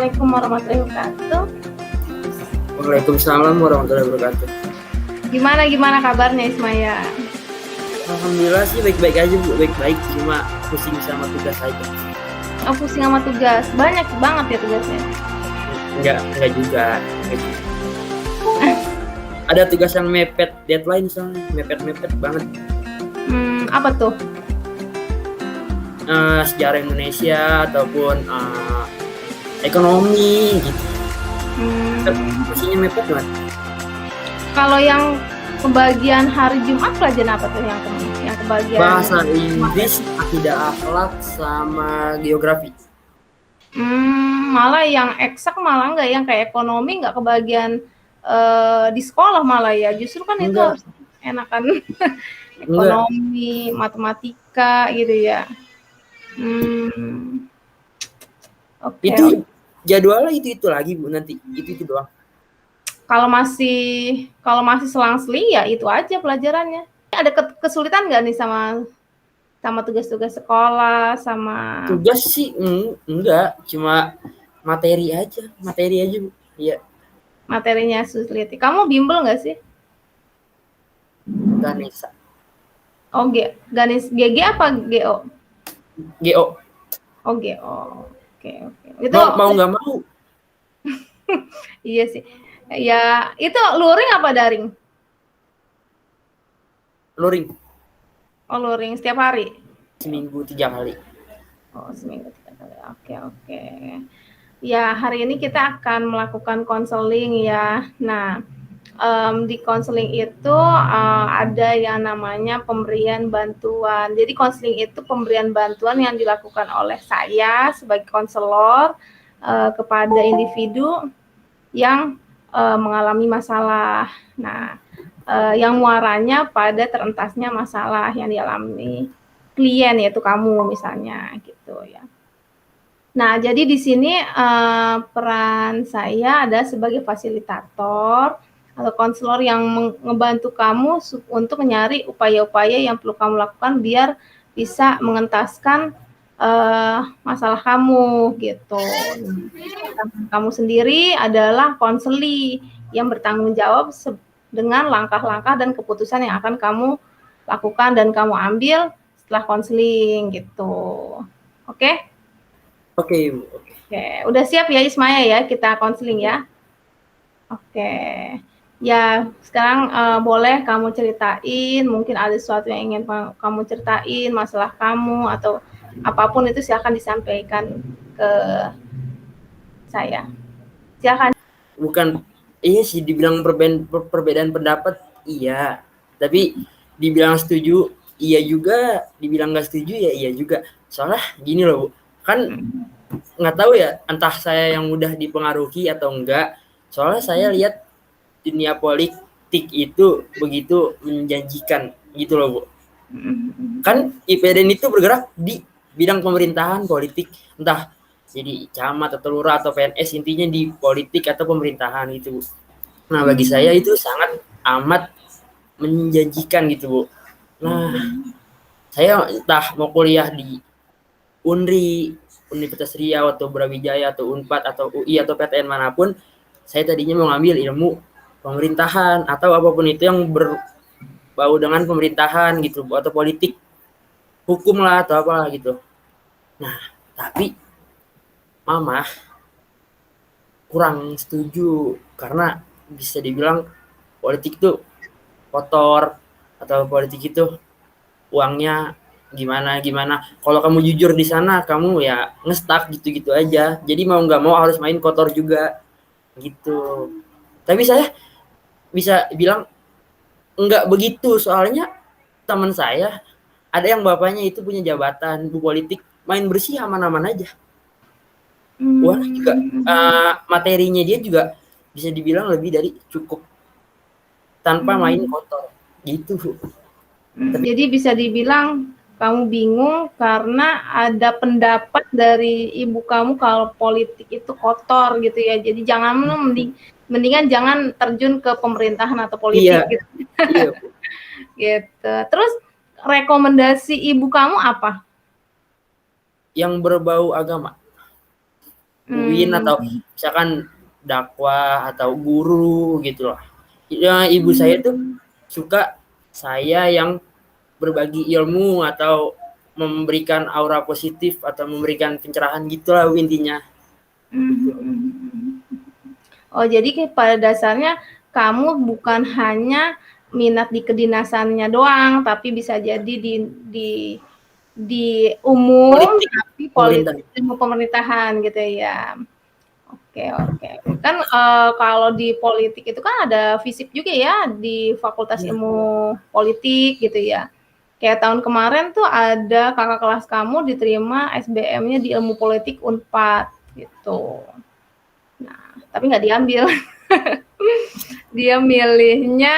Assalamualaikum warahmatullahi wabarakatuh. Waalaikumsalam warahmatullahi wabarakatuh. Gimana kabarnya Ismaya? Alhamdulillah sih baik-baik aja Bu, baik-baik, cuma pusing sama tugas aja. Oh, pusing sama tugas, banyak banget ya tugasnya? Enggak juga. Ada tugas yang mepet deadline soalnya, mepet banget. Apa tuh? Sejarah Indonesia ataupun ekonomi gitu. Pusingnya mepet banget. Kalau yang kebagian hari Jumat pelajaran apa tuh yang kebagian? Bahasa Inggris, akidah akhlak, sama geografi. Malah yang eksak malah enggak, yang kayak ekonomi enggak kebagian di sekolah malah ya. Justru kan itu harus enakan ekonomi, matematika gitu ya. Okay. Itu jadwalnya itu lagi Bu, nanti itu doang. Kalau masih selang-seling ya itu aja pelajarannya. Ada kesulitan nggak nih sama tugas-tugas sekolah, sama tugas sih enggak, cuma materi aja Bu. Iya. Materinya sulit. Kamu bimbel nggak sih? Ganesha. Oh, Ganes GG apa GO? GO. Oh, GO. Oke. Itu mau nggak mau. Iya sih. Ya, itu luring apa daring? Luring. Oh, luring setiap hari? Seminggu 3 kali. Oh, seminggu 3 kali. Oke. Ya, hari ini kita akan melakukan konseling ya. Nah, di konseling itu ada yang namanya pemberian bantuan. Jadi konseling itu pemberian bantuan yang dilakukan oleh saya sebagai konselor kepada individu yang mengalami masalah. Nah, yang muaranya pada terentasnya masalah yang dialami klien, yaitu kamu misalnya gitu ya. Nah, jadi di sini peran saya ada sebagai fasilitator atau konselor yang ngebantu kamu untuk mencari upaya-upaya yang perlu kamu lakukan biar bisa mengentaskan masalah kamu gitu. Kamu sendiri adalah konseli yang bertanggung jawab dengan langkah-langkah dan keputusan yang akan kamu lakukan dan kamu ambil setelah konseling gitu. Oke? Oke, udah siap ya Ismaya ya kita konseling ya? Oke. Ya, sekarang boleh kamu ceritain, mungkin ada sesuatu yang ingin kamu ceritain, masalah kamu atau apapun itu silakan disampaikan ke saya. Silakan. Bukan, iya sih dibilang perbedaan pendapat, iya. Tapi dibilang setuju, iya juga. Dibilang nggak setuju, ya iya juga. Soalnya gini loh Bu, kan nggak tahu ya, entah saya yang mudah dipengaruhi atau enggak. Soalnya saya lihat dunia politik itu begitu menjanjikan gitu loh Bu. Kan IPDN itu bergerak di bidang pemerintahan politik, entah jadi camat atau lurah atau PNS, intinya di politik atau pemerintahan gitu Bu. Nah bagi saya itu sangat amat menjanjikan gitu Bu. Nah saya entah mau kuliah di UNRI, Universitas Riau atau Brawijaya atau Unpad atau UI atau PTN manapun, saya tadinya mau ngambil ilmu pemerintahan atau apapun itu yang berbau dengan pemerintahan gitu atau politik, hukum lah atau apalah gitu. Nah tapi mama kurang setuju karena bisa dibilang politik tuh kotor atau politik itu uangnya gimana. Kalau kamu jujur di sana kamu ya ngestak gitu aja. Jadi mau nggak mau harus main kotor juga gitu. Tapi saya bisa bilang enggak begitu, soalnya teman saya ada yang bapaknya itu punya jabatan bu politik, main bersih aman-aman aja. Wah juga materinya dia juga bisa dibilang lebih dari cukup tanpa main kotor gitu. Jadi bisa dibilang kamu bingung karena ada pendapat dari ibu kamu kalau politik itu kotor gitu ya. Jadi mendingan jangan terjun ke pemerintahan atau politik gitu. Iya. Gitu. Terus rekomendasi ibu kamu apa? Yang berbau agama. UIN atau misalkan dakwah atau guru gitu loh. Ya, ibu saya tuh suka saya yang berbagi ilmu atau memberikan aura positif atau memberikan pencerahan gitulah intinya. Oh, jadi pada dasarnya kamu bukan hanya minat di kedinasannya doang, tapi bisa jadi di umum, Politik, tapi politik ilmu pemerintahan gitu ya. Oke. Kan kalau di politik itu kan ada FISIP juga ya di Fakultas Ilmu Politik gitu ya. Kayak tahun kemarin tuh ada kakak kelas kamu diterima SBM-nya di Ilmu Politik Unpad gitu. Nah, tapi nggak diambil. Dia milihnya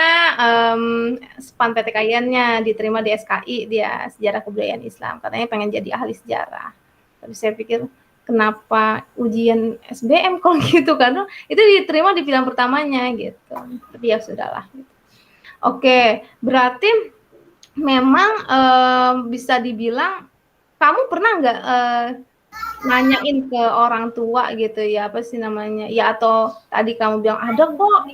SPAN PTKIN-nya, diterima di SKI dia, Sejarah Kebudayaan Islam. Katanya pengen jadi ahli sejarah. Tapi saya pikir kenapa ujian SBM kalau gitu, karena itu diterima di pilihan pertamanya gitu. Tapi ya sudahlah. Oke, berarti memang bisa dibilang kamu pernah nggak nanyain ke orang tua gitu ya, apa sih namanya ya, atau tadi kamu bilang ada kok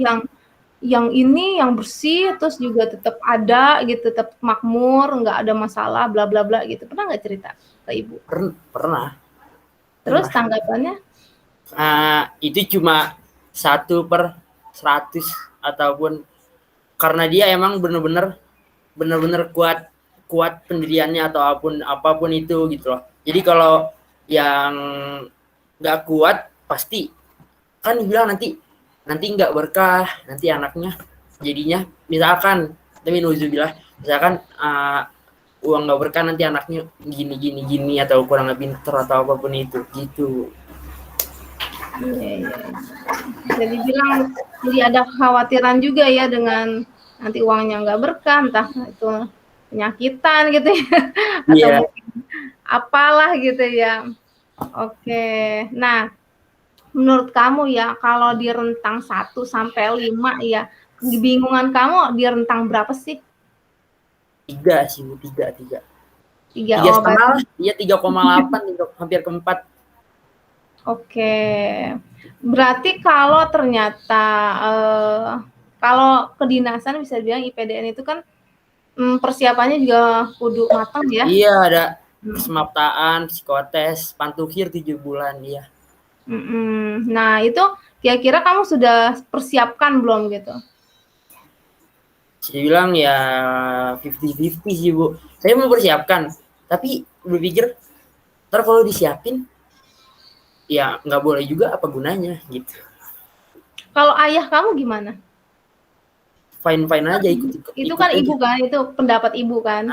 yang ini yang bersih terus juga tetap ada gitu, tetap makmur, nggak ada masalah bla bla bla gitu, pernah nggak cerita ke ibu? Pernah. Terus tanggapannya? Itu cuma 1/100 ataupun karena dia emang bener-bener kuat pendiriannya atau apapun itu gitu loh. Jadi kalau yang nggak kuat pasti kan bilang nanti nggak berkah, nanti anaknya jadinya misalkan, tapi nuzubillah, misalkan uang nggak berkah nanti anaknya gini atau kurang pinter atau apapun itu gitu. Iya. Jadi bilang jadi ada kekhawatiran juga ya dengan nanti uangnya nggak berkah, entah itu penyakitan gitu ya, atau mungkin apalah gitu ya. Oke, nah menurut kamu ya kalau di rentang 1 sampai 5 ya, kebingungan kamu di rentang berapa sih? 3 sih, 3. 3,5, iya 3,8, hampir ke 4. Oke, berarti kalau ternyata kalau kedinasan bisa bilang IPDN itu kan persiapannya juga kudu matang ya? Iya, ada kesemaptaan, psikotes, pantukhir 7 bulan ya. Nah itu kira-kira kamu sudah persiapkan belum gitu? Saya bilang ya 50-50 sih Bu. Saya mau persiapkan, tapi berpikir ntar kalau disiapin ya nggak boleh juga, apa gunanya gitu. Kalau ayah kamu gimana? Fine aja ikut itu kan aja. Ibu kan, itu pendapat ibu kan.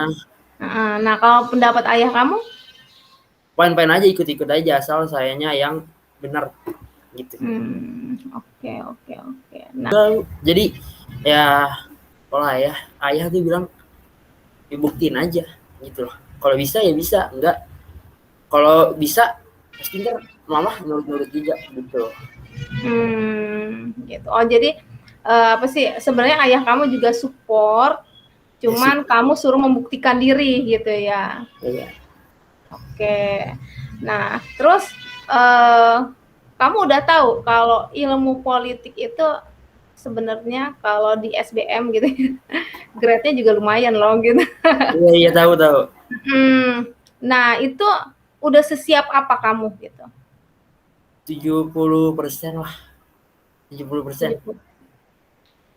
Nah kalau pendapat ayah kamu? Fine aja, ikut aja asal sayanya yang benar gitu. Oke. Nah, jadi ya kalau ayah tuh bilang dibuktiin aja gitu loh. Kalau bisa ya bisa, enggak kalau bisa pasti ntar mama nurut juga gitu. Gitu. Oh jadi apa sih sebenarnya ayah kamu juga support, cuman ya, kamu suruh membuktikan diri gitu ya. Iya. Oke. Nah terus kamu udah tahu kalau ilmu politik itu sebenarnya kalau di SBM gitu ya, grade-nya juga lumayan loh gitu. Iya tahu. Nah itu udah sesiap apa kamu gitu? 70% lah. 70%.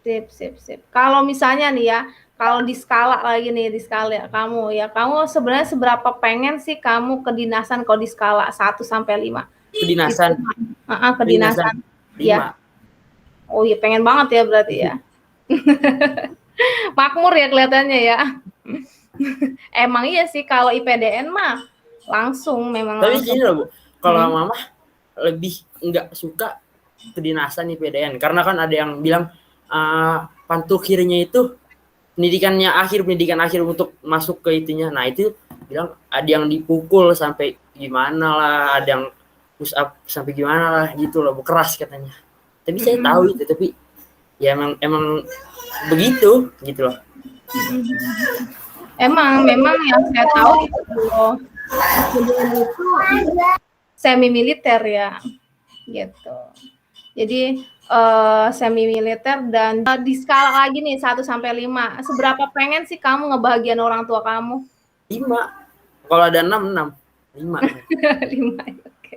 Sip. Kalau misalnya nih ya, kalau di skala lagi nih, di skala kamu ya, kamu sebenarnya seberapa pengen sih kamu kedinasan kalau di skala 1 sampai 5? Kedinasan. Kedinasan. 5. Ya. Oh iya, pengen banget ya berarti ya. Makmur ya kelihatannya ya. Emang iya sih kalau IPDN mah langsung memang. Tapi gini loh Bu, kalau mama lebih enggak suka kedinasan IPDN karena kan ada yang bilang pantukhirnya itu pendidikan akhir untuk masuk ke itunya. Nah itu bilang ada yang dipukul sampai gimana lah, ada yang push up sampai gimana lah gitu loh, keras katanya. Tapi saya tahu itu, tapi ya emang begitu gitu loh. Memang yang saya tahu itu semi militer ya. gitu. Jadi semi militer dan di skala lagi nih 1 sampai 5, seberapa pengen sih kamu ngebahagiain orang tua kamu? 5. Kalau ada 6, 6. 5. 5, oke.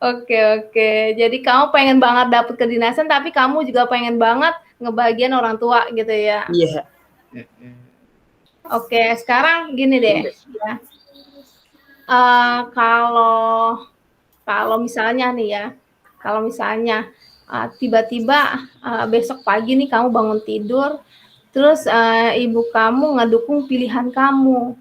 Oke oke. Jadi kamu pengen banget dapet kedinasan, tapi kamu juga pengen banget ngebahagiain orang tua gitu ya? Iya. Oke, sekarang gini deh, ya. Kalau misalnya nih ya, kalau misalnya tiba-tiba besok pagi nih kamu bangun tidur, terus ibu kamu ngedukung pilihan kamu,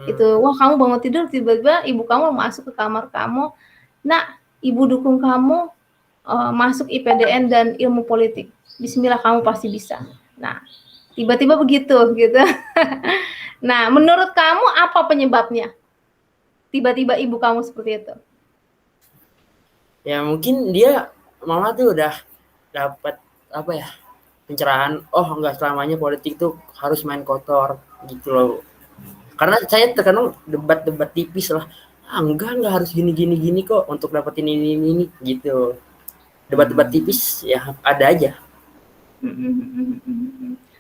gitu. Wah, kamu bangun tidur tiba-tiba ibu kamu masuk ke kamar kamu, nak, ibu dukung kamu masuk IPDN dan ilmu politik. Bismillah, kamu pasti bisa. Nah, tiba-tiba begitu, gitu. Nah, menurut kamu apa penyebabnya? Tiba-tiba ibu kamu seperti itu. Ya mungkin dia, mama tuh udah dapat apa ya, pencerahan, oh enggak selamanya politik tuh harus main kotor gitu loh. Karena saya terkadang debat-debat tipis lah, enggak harus gini kok untuk dapetin ini gitu. Debat-debat tipis ya ada aja.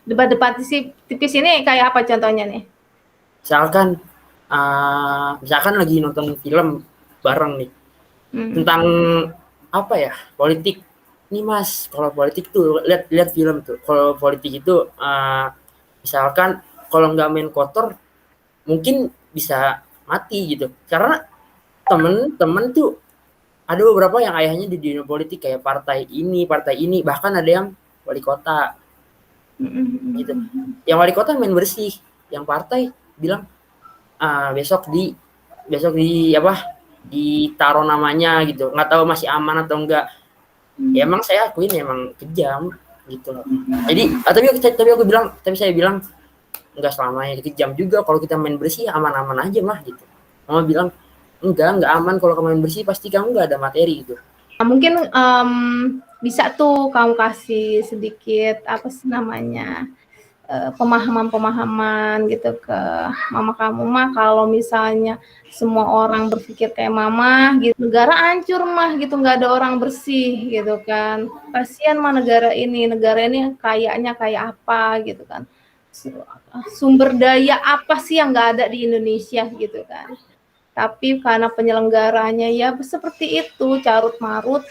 Debat-debat tipis ini kayak apa contohnya nih? Misalkan lagi nonton film bareng nih, tentang apa ya, politik. Nih Mas, kalau politik tuh lihat film tuh. Kalau politik itu misalkan kalau nggak main kotor mungkin bisa mati gitu. Karena temen-temen tuh ada beberapa yang ayahnya di dunia politik kayak partai ini, bahkan ada yang wali kota gitu. Yang wali kota main bersih, yang partai bilang besok di ditaruh namanya gitu, nggak tahu masih aman atau enggak. Ya emang saya akuin emang kejam gitu loh. Jadi tapi saya bilang enggak selamanya kejam juga, kalau kita main bersih aman-aman aja mah gitu. Mama bilang enggak aman, kalau kamu main bersih pasti kamu nggak ada materi gitu. Nah, mungkin bisa tuh kamu kasih sedikit apa sih namanya pemahaman gitu ke mama kamu, mah kalau misalnya semua orang berpikir kayak mama gitu, negara hancur mah gitu, nggak ada orang bersih gitu kan, kasihan mah negara ini kayaknya kayak apa gitu kan, sumber daya apa sih yang nggak ada di Indonesia gitu kan, tapi karena penyelenggaranya ya seperti itu carut marut,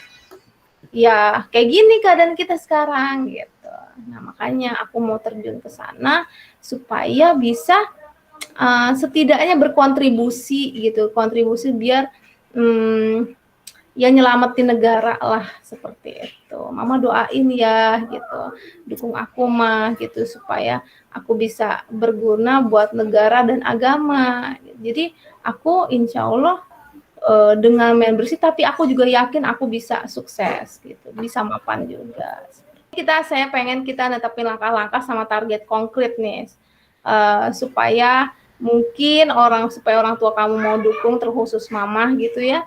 ya kayak gini keadaan kita sekarang gitu. Nah, makanya aku mau terjun ke sana supaya bisa setidaknya berkontribusi gitu, kontribusi biar ya nyelamatin negara lah seperti itu. Mama doain ya gitu, dukung aku mah gitu supaya aku bisa berguna buat negara dan agama. Jadi aku insya Allah dengan main bersih, tapi aku juga yakin aku bisa sukses gitu, bisa mapan juga. Saya pengen kita netepin langkah-langkah sama target konkret nih, supaya orang tua kamu mau dukung, terkhusus mama gitu ya.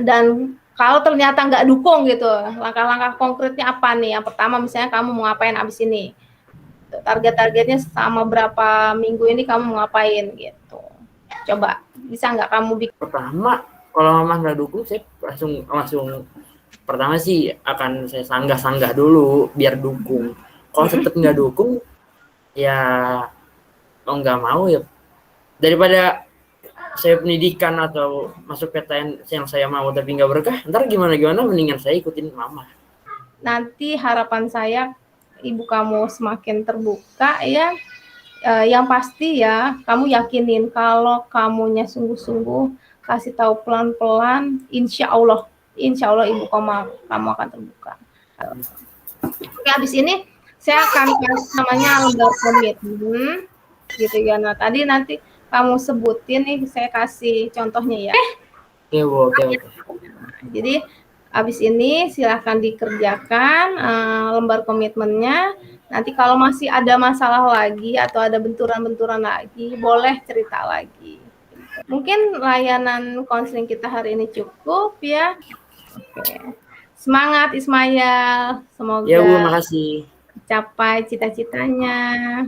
Dan kalau ternyata nggak dukung gitu, langkah-langkah konkretnya apa nih? Yang pertama misalnya kamu mau ngapain abis ini? Target-targetnya sama berapa minggu ini kamu mau ngapain gitu. Coba, bisa nggak kamu bikin? Pertama, kalau mama nggak dukung, saya langsung pertama sih akan saya sanggah dulu biar dukung. Kalau tetap nggak dukung, ya mau nggak mau ya, daripada saya pendidikan atau masuk PTN yang saya mau tapi nggak berkah, ntar gimana mendingan saya ikutin mama. Nanti harapan saya ibu kamu semakin terbuka ya. Yang pasti ya, kamu yakinin kalau kamunya sungguh-sungguh, kasih tahu pelan-pelan, insya Allah ibu kamu akan terbuka. Oke, habis ini saya akan kasih namanya lembar komitmen gitu ya. Nah, tadi nanti kamu sebutin nih, saya kasih contohnya ya. Oke. Jadi habis ini silahkan dikerjakan lembar komitmennya. Nanti kalau masih ada masalah lagi atau ada benturan-benturan lagi, boleh cerita lagi. Mungkin layanan konseling kita hari ini cukup ya. Oke. Semangat Ismail. Semoga ya Bu, makasih. capai cita-citanya.